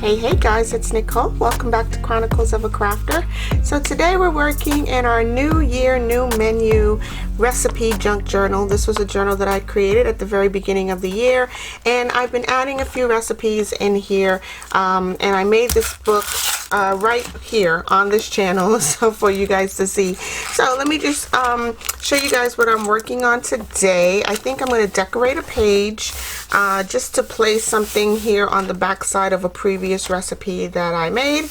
Hey guys, it's Nicole. Welcome back to Chronicles of a Crafter. So today we're working in our new year, new menu recipe junk journal. This was a journal that I created at the very beginning of the year, and I've been adding a few recipes in here, and I made this book right here on this channel so for you guys to see. So let me just show you guys what I'm working on today. I think I'm going to decorate a page just to place something here on the back side of a previous recipe that I made.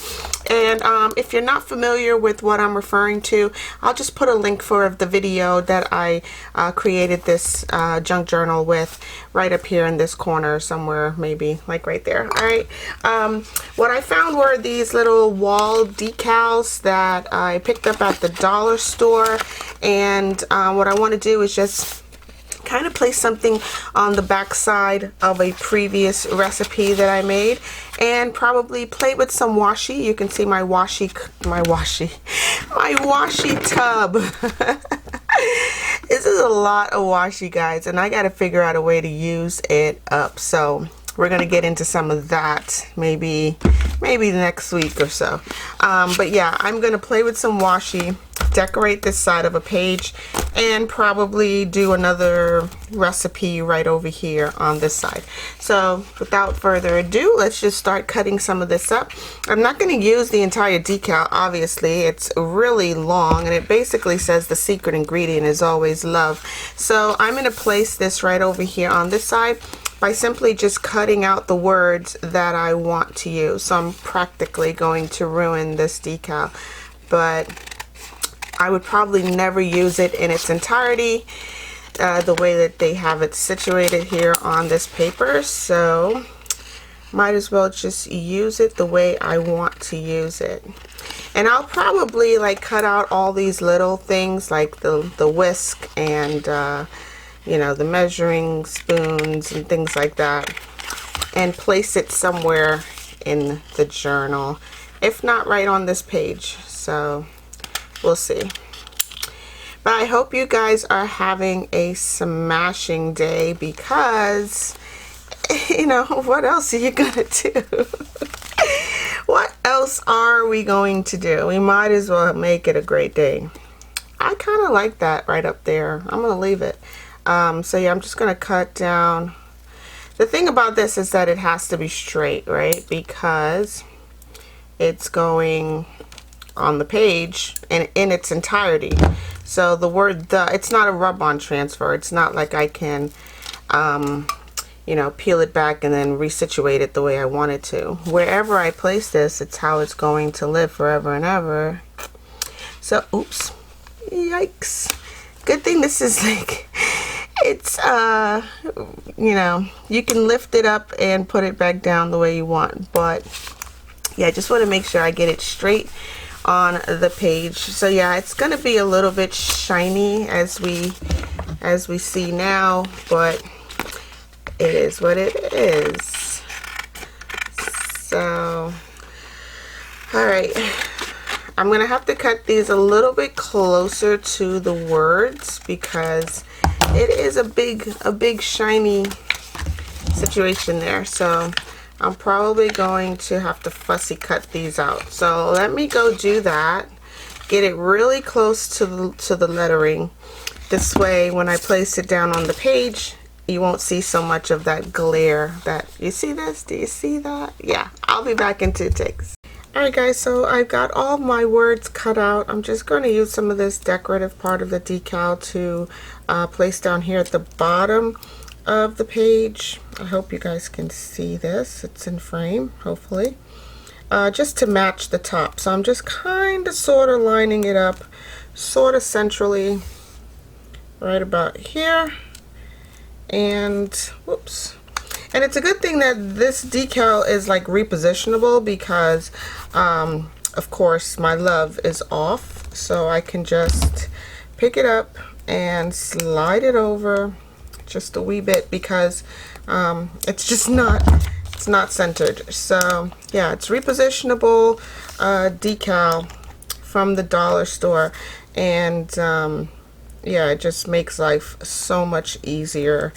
And if you're not familiar with what I'm referring to, I'll just put a link for the video that I created this junk journal with right up here in this corner somewhere, maybe like right there. All right. What I found were these little wall decals that I picked up at the dollar store, and what I want to do is just kind of place something on the back side of a previous recipe that I made, and probably play with some washi. You can see my washi tub. This is a lot of washi, guys, and I got to figure out a way to use it up. So we're gonna get into some of that maybe next week or so. But yeah, I'm gonna play with some washi, decorate this side of a page, and probably do another recipe right over here on this side. So without further ado, let's just start cutting some of this up. I'm not going to use the entire decal, obviously. It's really long, and it basically says the secret ingredient is always love. So I'm going to place this right over here on this side by simply just cutting out the words that I want to use. So I'm practically going to ruin this decal, but I would probably never use it in its entirety the way that they have it situated here on this paper. So might as well just use it the way I want to use it. And I'll probably like cut out all these little things like the whisk and you know, the measuring spoons and things like that, and place it somewhere in the journal, if not right on this page. So we'll see. But I hope you guys are having a smashing day, because you know, what else are you gonna do? What else are we going to do? We might as well make it a great day. I kind of like that right up there. I'm gonna leave it. So yeah, I'm just gonna cut down. The thing about this is that it has to be straight, right? Because it's going on the page and in its entirety. So the word "the," it's not a rub-on transfer. It's not like I can you know, peel it back and then resituate it the way I want it to. Wherever I place this, it's how it's going to live forever and ever. So oops, yikes. Good thing this is like, it's you know, you can lift it up and put it back down the way you want. But yeah, I just want to make sure I get it straight on the page. So yeah, it's gonna be a little bit shiny as we see now, but it is what it is. So all right, I'm gonna have to cut these a little bit closer to the words because it is a big shiny situation there. So I'm probably going to have to fussy cut these out. So let me go do that. Get it really close to the lettering. This way, when I place it down on the page, you won't see so much of that glare. That you see this? Do you see that? Yeah, I'll be back in 2 takes. Alright guys, so I've got all my words cut out. I'm just going to use some of this decorative part of the decal to place down here at the bottom of the page. I hope you guys can see this. It's in frame, hopefully. Just to match the top. So I'm just kind of sort of lining it up sort of centrally right about here. And whoops. And it's a good thing that this decal is like repositionable, because of course my love is off, so I can just pick it up and slide it over just a wee bit, because it's just not centered. So yeah, it's repositionable decal from the dollar store, and yeah, it just makes life so much easier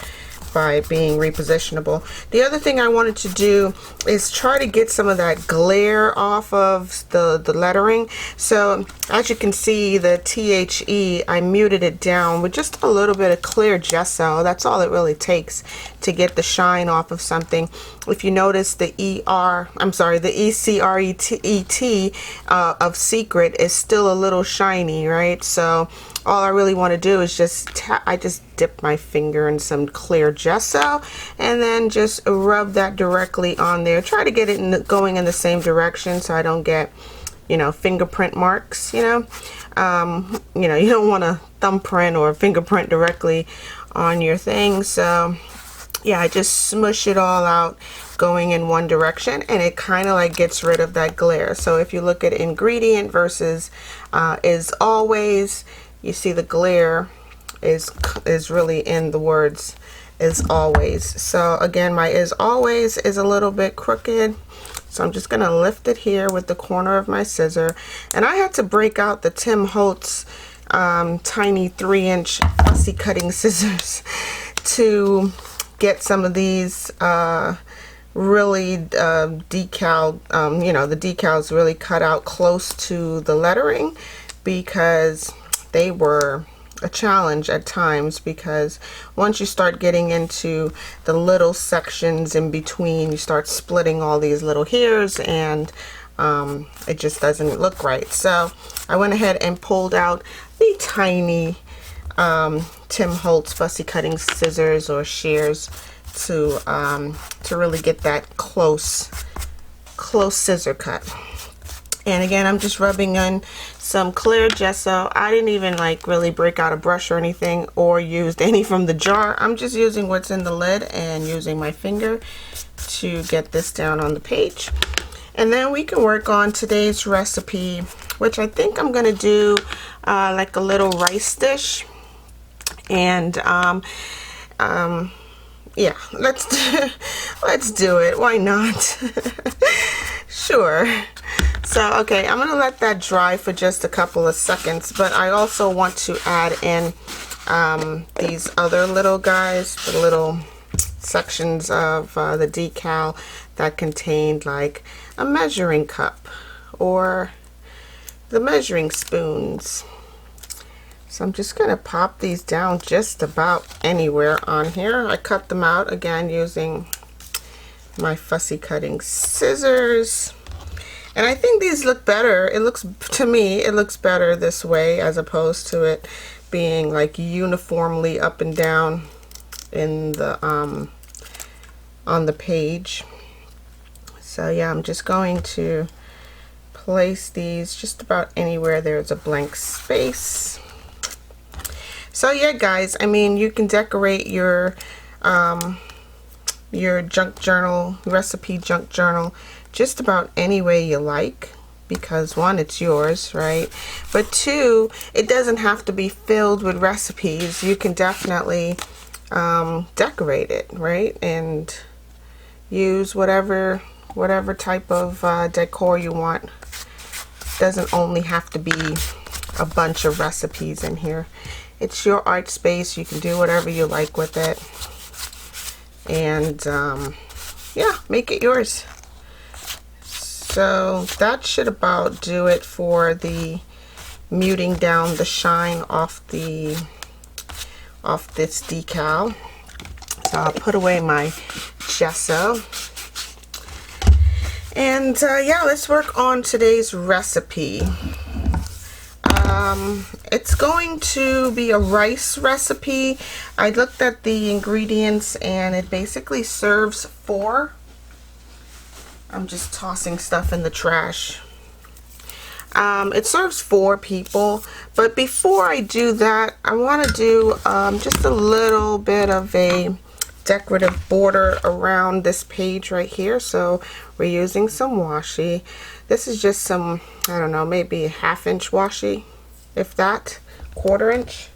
by being repositionable. The other thing I wanted to do is try to get some of that glare off of the lettering. So as you can see, the THE, I muted it down with just a little bit of clear gesso. That's all it really takes to get the shine off of something. If you notice, the the ECRET of secret is still a little shiny, right? So all I really want to do is I just dip my finger in some clear gesso and then just rub that directly on there. Try to get it going in the same direction so I don't get, you know, fingerprint marks, you know. You know, you don't want a thumbprint or a fingerprint directly on your thing. So yeah, I just smush it all out going in one direction, and it kind of like gets rid of that glare. So if you look at ingredient versus is always, you see the glare is really in the words is always. So again, my is always is a little bit crooked, so I'm just gonna lift it here with the corner of my scissor. And I had to break out the Tim Holtz tiny 3-inch fussy cutting scissors to get some of these really decal, you know, the decals really cut out close to the lettering, because they were a challenge at times, because once you start getting into the little sections in between, you start splitting all these little hairs, and it just doesn't look right. So I went ahead and pulled out the tiny Tim Holtz fussy cutting scissors or shears to really get that close scissor cut. And again, I'm just rubbing in some clear gesso. I didn't even like really break out a brush or anything or used any from the jar. I'm just using what's in the lid and using my finger to get this down on the page. And then we can work on today's recipe, which I think I'm gonna do like a little rice dish. And yeah, let's do it. Why not? Sure. So okay, I'm gonna let that dry for just a couple of seconds, but I also want to add in these other little guys, the little sections of the decal that contained like a measuring cup or the measuring spoons. So I'm just gonna pop these down just about anywhere on here. I cut them out again using my fussy cutting scissors. And I think these look better. It looks, to me, it looks better this way as opposed to it being like uniformly up and down in the on the page. So yeah, I'm just going to place these just about anywhere there's a blank space. So yeah, guys, I mean, you can decorate your junk journal, recipe junk journal, just about any way you like, because one, it's yours, right? But two, it doesn't have to be filled with recipes. You can definitely decorate it, right? And use whatever type of decor you want. Doesn't only have to be a bunch of recipes in here. It's your art space. You can do whatever you like with it. And yeah, make it yours. So that should about do it for the muting down the shine off this decal. So I'll put away my gesso. And yeah, let's work on today's recipe. It's going to be a rice recipe. I looked at the ingredients and it basically serves 4. I'm just tossing stuff in the trash. It serves 4 people, but before I do that, I want to do just a little bit of a decorative border around this page right here. So we're using some washi. This is just some, I don't know, maybe a 1/2 inch washi, if that, 1/4 inch.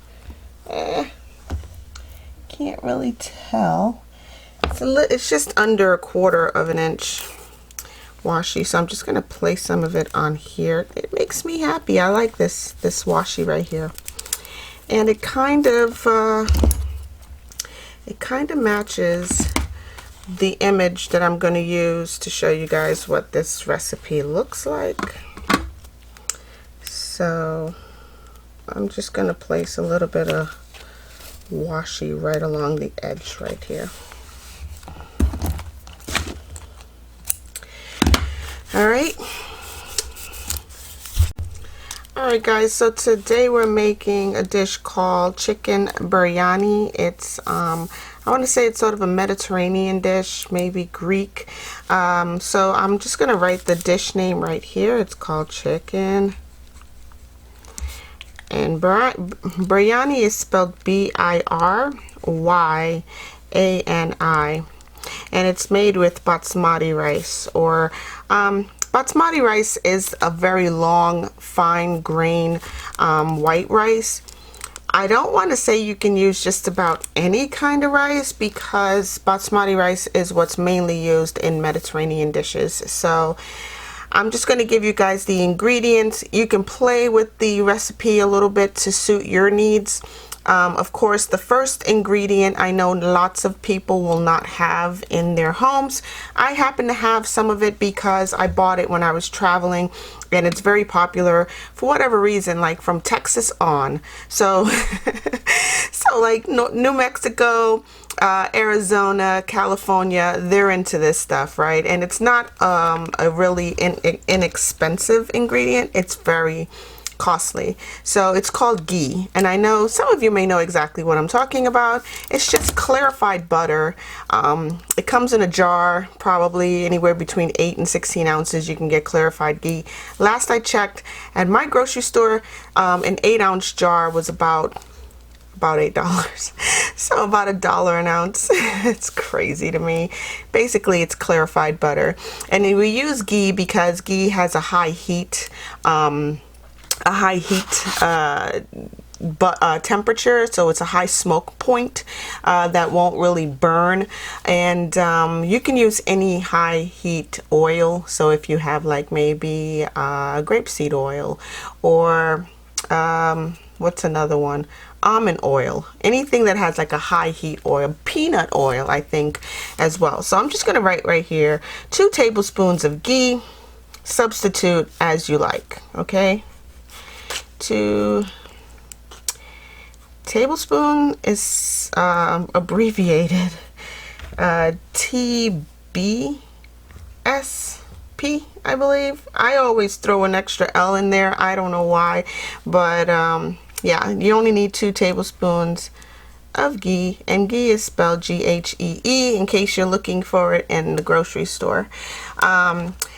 Can't really tell. It's just under 1/4 of an inch washi, so I'm just going to place some of it on here. It makes me happy. I like this washi right here, and it kind of it kind of matches the image that I'm going to use to show you guys what this recipe looks like. So I'm just going to place a little bit of washi right along the edge right here. Alright. Alright guys, so today we're making a dish called chicken biryani. It's I want to say it's sort of a Mediterranean dish, maybe Greek. So I'm just going to write the dish name right here. It's called chicken. And biryani is spelled B-I-R-Y-A-N-I. And it's made with basmati rice, or basmati rice is a very long, fine grain white rice. I don't want to say you can use just about any kind of rice, because basmati rice is what's mainly used in Mediterranean dishes. So I'm just going to give you guys the ingredients. You can play with the recipe a little bit to suit your needs. Of course, the first ingredient I know lots of people will not have in their homes. I happen to have some of it because I bought it when I was traveling, and it's very popular for whatever reason, like from Texas on. So, so like New Mexico, Arizona, California, they're into this stuff, right? And it's not a really inexpensive ingredient. It's very costly. So it's called ghee, and I know some of you may know exactly what I'm talking about. It's just clarified butter. It comes in a jar, probably anywhere between 8 and 16 ounces. You can get clarified ghee. Last I checked at my grocery store, an 8-ounce jar was about $8. So about $1 an ounce. It's crazy to me. Basically, it's clarified butter, and we use ghee because ghee has a high heat temperature, so it's a high smoke point that won't really burn. And you can use any high heat oil. So if you have like maybe grapeseed oil, or what's another one, almond oil, anything that has like a high heat oil, peanut oil I think as well. So I'm just going to write right here 2 tablespoons of ghee. Substitute as you like. Okay, 2 tablespoon is abbreviated TBSP, I believe. I always throw an extra L in there. I don't know why, but yeah, you only need 2 tablespoons of ghee, and ghee is spelled G-H-E-E in case you're looking for it in the grocery store.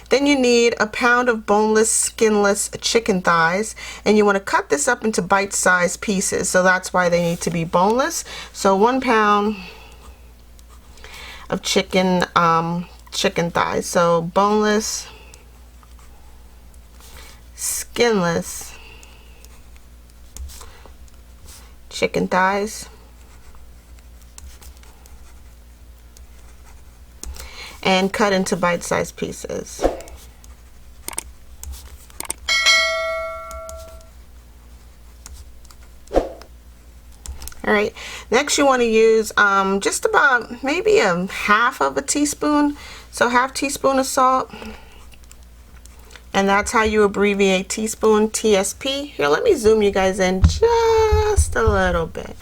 Then you need a pound of boneless, skinless chicken thighs, and you want to cut this up into bite-sized pieces, so that's why they need to be boneless. So 1 pound of chicken thighs. So boneless, skinless chicken thighs. And cut into bite-sized pieces. All right, next you want to use just about maybe a half of a teaspoon, so half teaspoon of salt. And that's how you abbreviate teaspoon, TSP. Here, let me zoom you guys in just a little bit.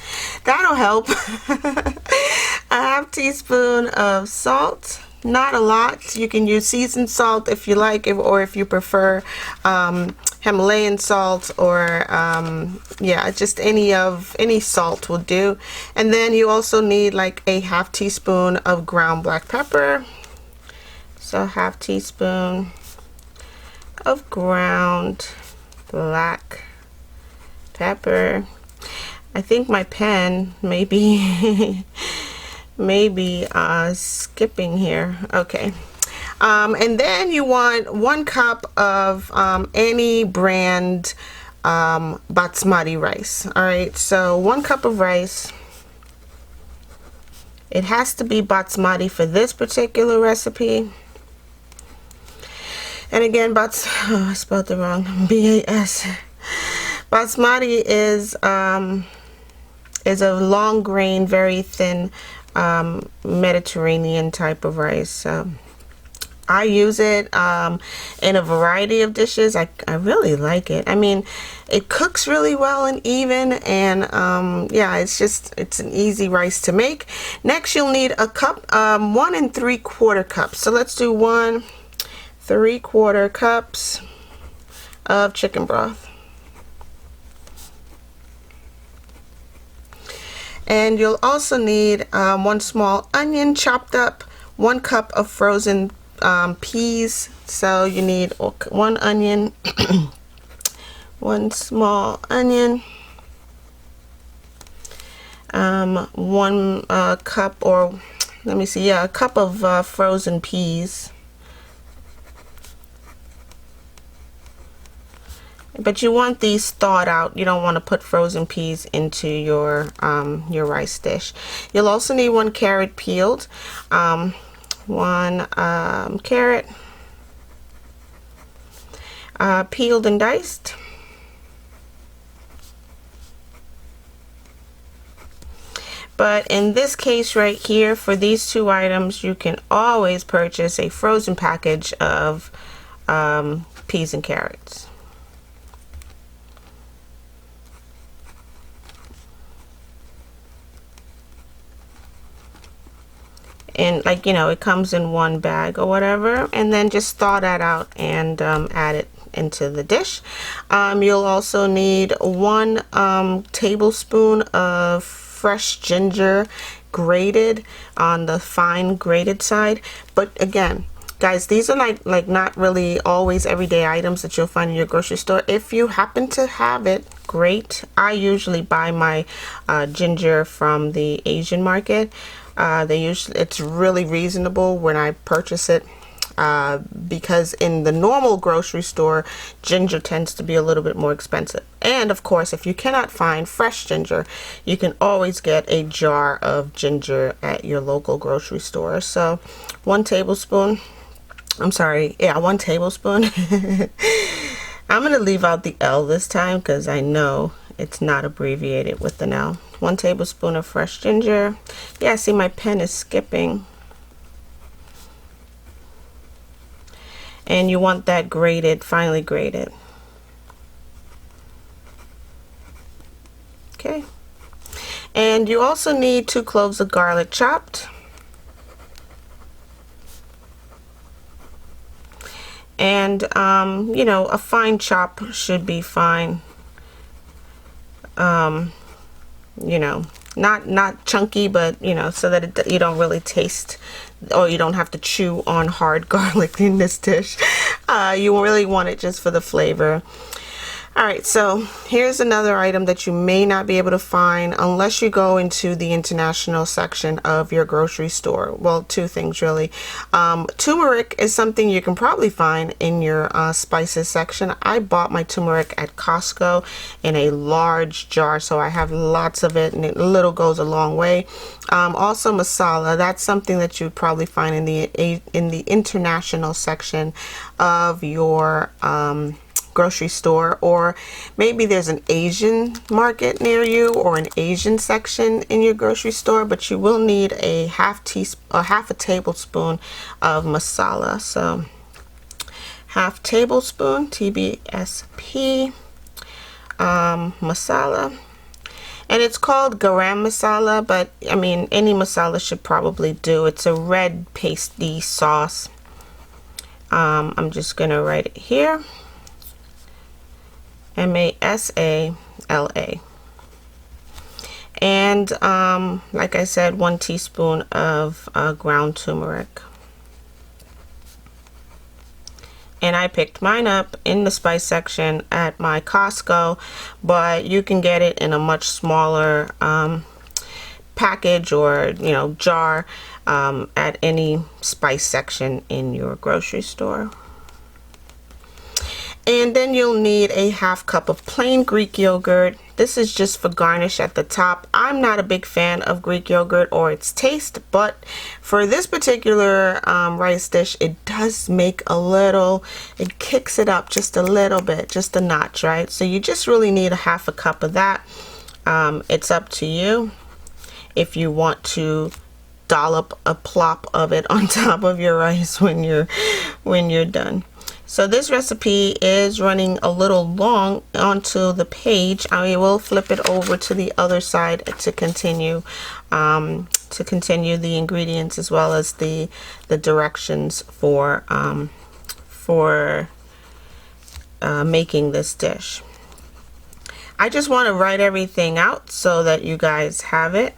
That'll help. A half teaspoon of salt. Not a lot. You can use seasoned salt if you like, or if you prefer Himalayan salt, or yeah, just any salt will do. And then you also need like a half teaspoon of ground black pepper. So half teaspoon of ground black pepper. I think my pen maybe skipping here. Okay. And then you want 1 cup of any brand basmati rice. All right, so 1 cup of rice. It has to be basmati for this particular recipe. And again, I spelled it wrong. B-A-S. Basmati is is a long grain, very thin Mediterranean type of rice. So I use it in a variety of dishes. I really like it. I mean, it cooks really well and even, and yeah, it's an easy rice to make. Next, you'll need a cup, 1 3/4 cups. So let's do 1 3/4 cups of chicken broth. And you'll also need 1 small onion chopped up, 1 cup of frozen peas. So you need 1 onion, 1 small onion, 1 cup, or let me see, yeah, a cup of frozen peas. But you want these thawed out. You don't want to put frozen peas into your rice dish. You'll also need 1 carrot peeled, 1 carrot peeled and diced, but in this case right here, for these 2 items, you can always purchase a frozen package of peas and carrots. And, like, you know, it comes in 1 bag or whatever, and then just thaw that out and add it into the dish. You'll also need 1 tablespoon of fresh ginger, grated on the fine grated side. But again, guys, these are like not really always everyday items that you'll find in your grocery store. If you happen to have it, great. I usually buy my ginger from the Asian market. It's really reasonable when I purchase it, because in the normal grocery store, ginger tends to be a little bit more expensive. And of course, if you cannot find fresh ginger, you can always get a jar of ginger at your local grocery store. So 1 tablespoon, I'm sorry, yeah, 1 tablespoon. I'm going to leave out the L this time because I know it's not abbreviated with an L. 1 tablespoon of fresh ginger. Yeah, see, my pen is skipping. And you want that grated, finely grated. Okay. And you also need 2 cloves of garlic chopped. And you know, a fine chop should be fine. You know, not chunky, but you know, so that you don't really taste, or you don't have to chew on hard garlic in this dish. You really want it just for the flavor. All right, so here's another item that you may not be able to find unless you go into the international section of your grocery store. Well, 2 things really. Turmeric is something you can probably find in your spices section. I bought my turmeric at Costco in a large jar, so I have lots of it, and a little goes a long way. Also masala, that's something that you'd probably find in the international section of your grocery store, or maybe there's an Asian market near you or an Asian section in your grocery store, but you will need a half a tablespoon of masala. So half tablespoon TBSP masala, and it's called garam masala, but I mean any masala should probably do. It's a red pasty sauce. I'm just gonna write it here. MASALA. And like I said, 1 teaspoon of ground turmeric. And I picked mine up in the spice section at my Costco, but you can get it in a much smaller package, or you know, jar, at any spice section in your grocery store. And then you'll need a half cup of plain Greek yogurt. This is just for garnish at the top. I'm not a big fan of Greek yogurt or its taste, but for this particular rice dish, it does make it kicks it up just a little bit, just a notch, right? So you just really need a half a cup of that. It's up to you if you want to dollop a plop of it on top of your rice when you're done. So this recipe is running a little long onto the page. I will flip it over to the other side to continue the ingredients as well as the directions for making this dish. I just want to write everything out so that you guys have it,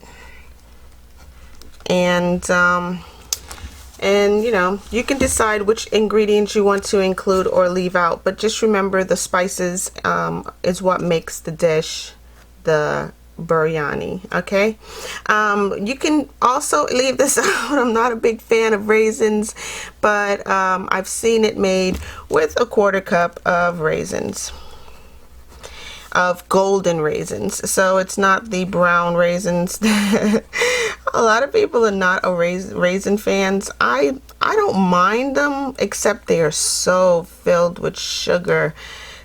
and you know, you can decide which ingredients you want to include or leave out, but just remember the spices is what makes the dish the biryani. Okay, you can also leave this out. I'm not a big fan of raisins, but I've seen it made with a 1/4 cup of raisins, of golden raisins. So it's not the brown raisins. A lot of people are not a raisin fans. I don't mind them, except they are so filled with sugar.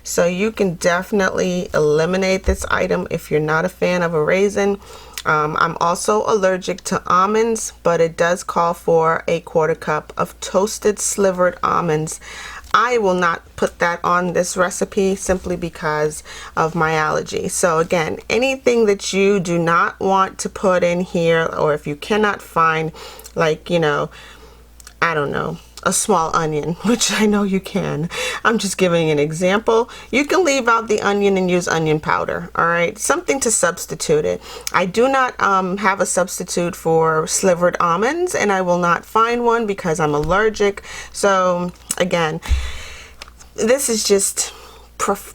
So you can definitely eliminate this item if you're not a fan of a raisin. I'm also allergic to almonds, but it does call for a 1/4 cup of toasted slivered almonds. I will not put that on this recipe simply because of my allergy. So again, anything that you do not want to put in here, or if you cannot find, like, you know, I don't know, a small onion, which I know you can. I'm just giving an example. You can leave out the onion and use onion powder. All right, something to substitute it. I do not have a substitute for slivered almonds, and I will not find one because I'm allergic. So again, this is just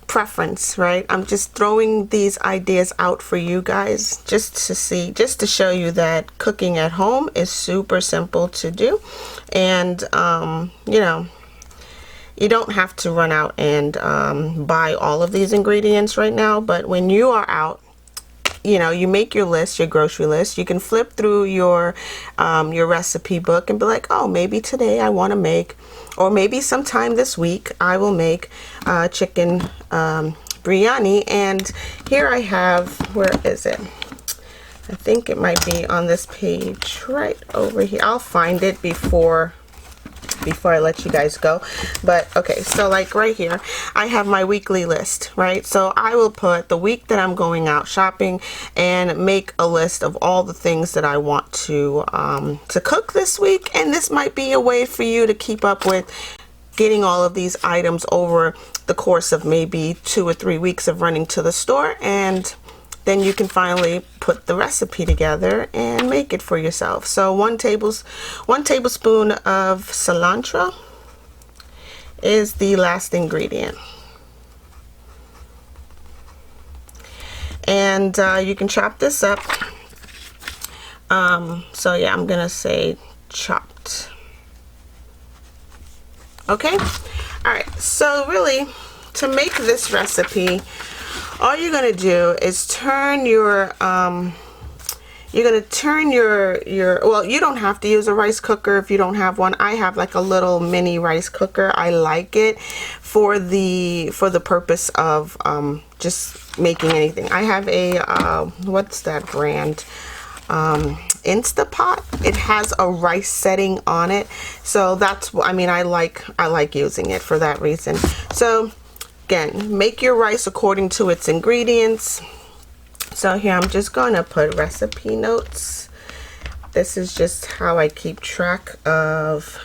preference, right? I'm just throwing these ideas out for you guys just to show you that cooking at home is super simple to do. And you know, you don't have to run out and buy all of these ingredients right now, but when you are out, you know, you make your list, your grocery list. You can flip through your recipe book and be like, oh, maybe today I want to make, or maybe sometime this week I will make chicken biryani. And here I have, where is it? I think it might be on this page right over here. I'll find it before I let you guys go. But okay, so like right here I have my weekly list, right? So I will put the week that I'm going out shopping and make a list of all the things that I want to cook this week. And this might be a way for you to keep up with getting all of these items over the course of maybe 2 or 3 weeks of running to the store, and then you can finally put the recipe together and make it for yourself. So 1 tablespoon of cilantro is the last ingredient. And you can chop this up. So yeah, I'm gonna say chopped. Okay, all right, so really to make this recipe, all you're gonna do is turn your well, you don't have to use a rice cooker if you don't have one. I have like a little mini rice cooker. I like it for the purpose of just making anything. I have a what's that brand? Instapot. It has a rice setting on it, so that's, I mean, I like using it for that reason. So again, make your rice according to its ingredients. So here I'm just going to put recipe notes. This is just how I keep track of,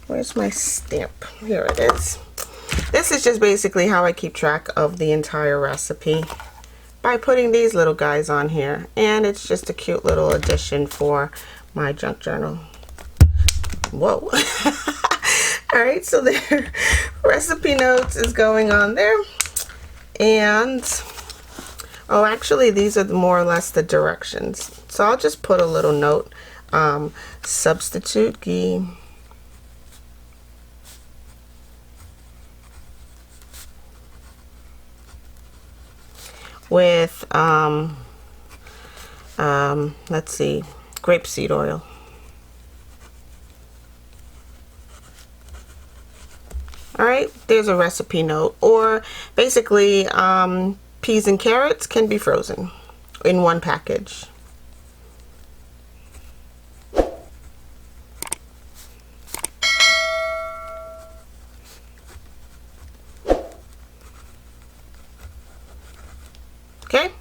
where's my stamp? Here it is. This is just basically how I keep track of the entire recipe, by putting these little guys on here. And it's just a cute little addition for my junk journal. Whoa. All right, so the recipe notes is going on there. And oh, actually these are more or less the directions. So I'll just put a little note, substitute ghee with let's see, grapeseed oil. All right, there's a recipe note. Or basically peas and carrots can be frozen in one package. Okay.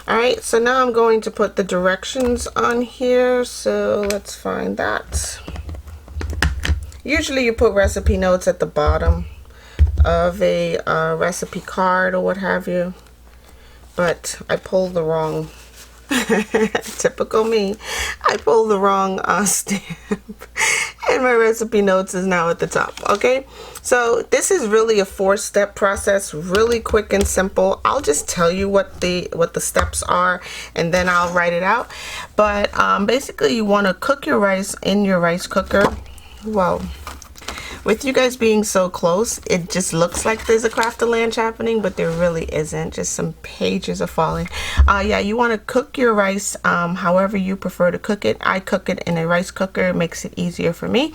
All right, so now I'm going to put the directions on here. So let's find that. Usually you put recipe notes at the bottom of a recipe card or what have you, but I pulled the wrong typical me, I pulled the wrong stamp and my recipe notes is now at the top. Okay, so this is really a 4-step process, really quick and simple. I'll just tell you what the steps are and then I'll write it out. But basically you want to cook your rice in your rice cooker. Well, with you guys being so close, it just looks like there's a craft of lunch happening, but there really isn't. Just some pages are falling. Yeah, you want to cook your rice however you prefer to cook it. I cook it in a rice cooker. It makes it easier for me.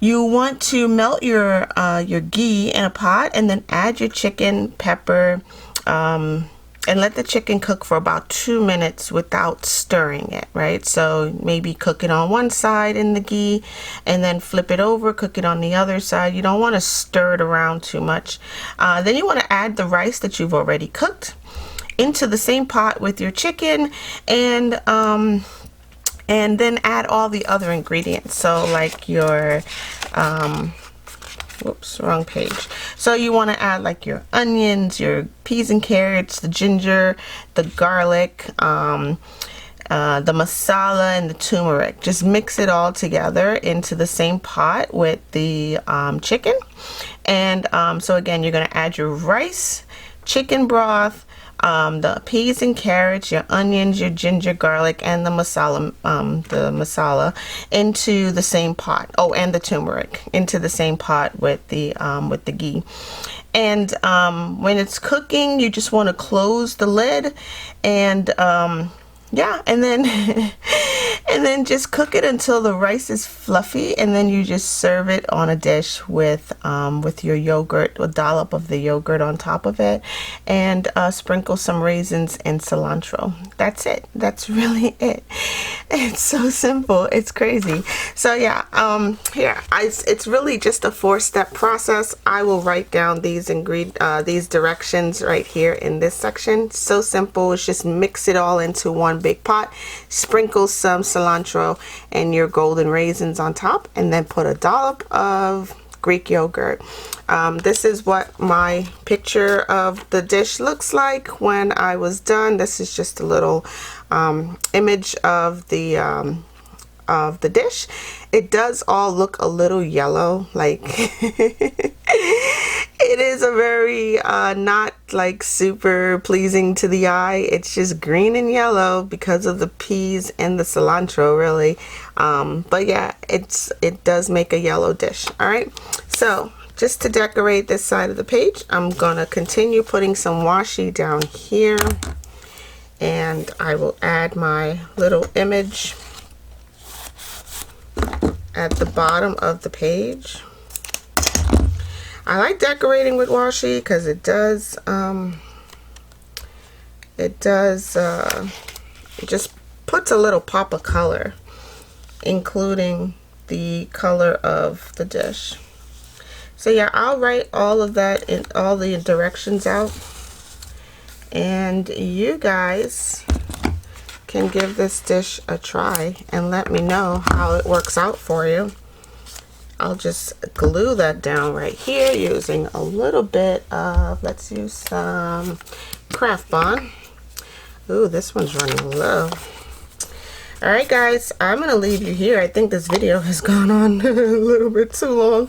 You want to melt your ghee in a pot and then add your chicken, pepper, and let the chicken cook for about 2 minutes without stirring it, right? So maybe cook it on one side in the ghee and then flip it over, cook it on the other side. You don't want to stir it around too much. Then you want to add the rice that you've already cooked into the same pot with your chicken, and then add all the other ingredients. So like your whoops, wrong page. So you want to add like your onions, your peas and carrots, the ginger, the garlic, the masala, and the turmeric. Just mix it all together into the same pot with the chicken. And so again, you're going to add your rice, chicken broth, the peas and carrots, your onions, your ginger, garlic, and the masala into the same pot. Oh, and the turmeric into the same pot with the ghee. And when it's cooking, you just want to close the lid and yeah, and then and then just cook it until the rice is fluffy, and then you just serve it on a dish with your yogurt, a dollop of the yogurt on top of it, and sprinkle some raisins and cilantro. That's it. That's really it. It's so simple. It's crazy. So yeah, it's really just a 4-step process. I will write down these directions right here in this section. So simple. It's just mix it all into one big pot, sprinkle some cilantro and your golden raisins on top, and then put a dollop of Greek yogurt. This is what my picture of the dish looks like when I was done. This is just a little image of the dish. It does all look a little yellow, like it is a very not like super pleasing to the eye. It's just green and yellow because of the peas and the cilantro, really. But yeah, it does make a yellow dish. All right, so just to decorate this side of the page, I'm gonna continue putting some washi down here, and I will add my little image at the bottom of the page. I like decorating with washi because it just puts a little pop of color, including the color of the dish. So yeah, I'll write all of that in all the directions out, and you guys can give this dish a try and let me know how it works out for you. I'll just glue that down right here using a little bit of, let's use some Craft Bond. Ooh, this one's running low. All right, guys, I'm gonna leave you here. I think this video has gone on a little bit too long.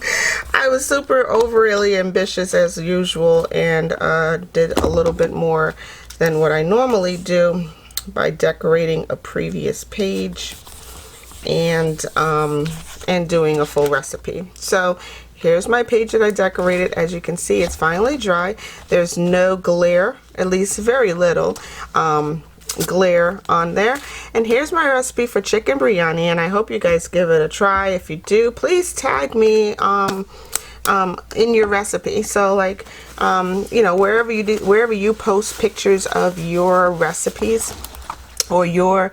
I was super overly ambitious as usual, and did a little bit more than what I normally do by decorating a previous page and doing a full recipe. So here's my page that I decorated. As you can see, it's finally dry. There's no glare, at least very little glare on there. And here's my recipe for chicken biryani, and I hope you guys give it a try. If you do, please tag me in your recipe. So like, you know, wherever you post pictures of your recipes or your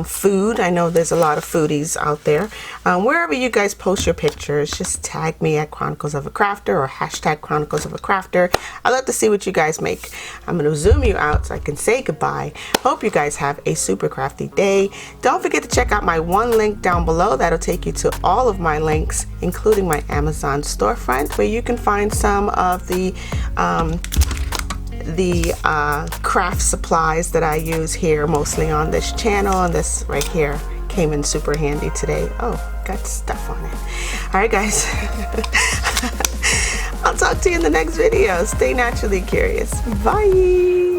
food. I know there's a lot of foodies out there. Wherever you guys post your pictures, just tag me at Chronicles of a Crafter or hashtag Chronicles of a Crafter. I'd love to see what you guys make. I'm going to zoom you out so I can say goodbye. Hope you guys have a super crafty day. Don't forget to check out my one link down below. That'll take you to all of my links, including my Amazon storefront, where you can find some of the craft supplies that I use here mostly on this channel, and this right here came in super handy today. Oh, got stuff on it. All right guys, I'll talk to you in the next video. Stay naturally curious. Bye.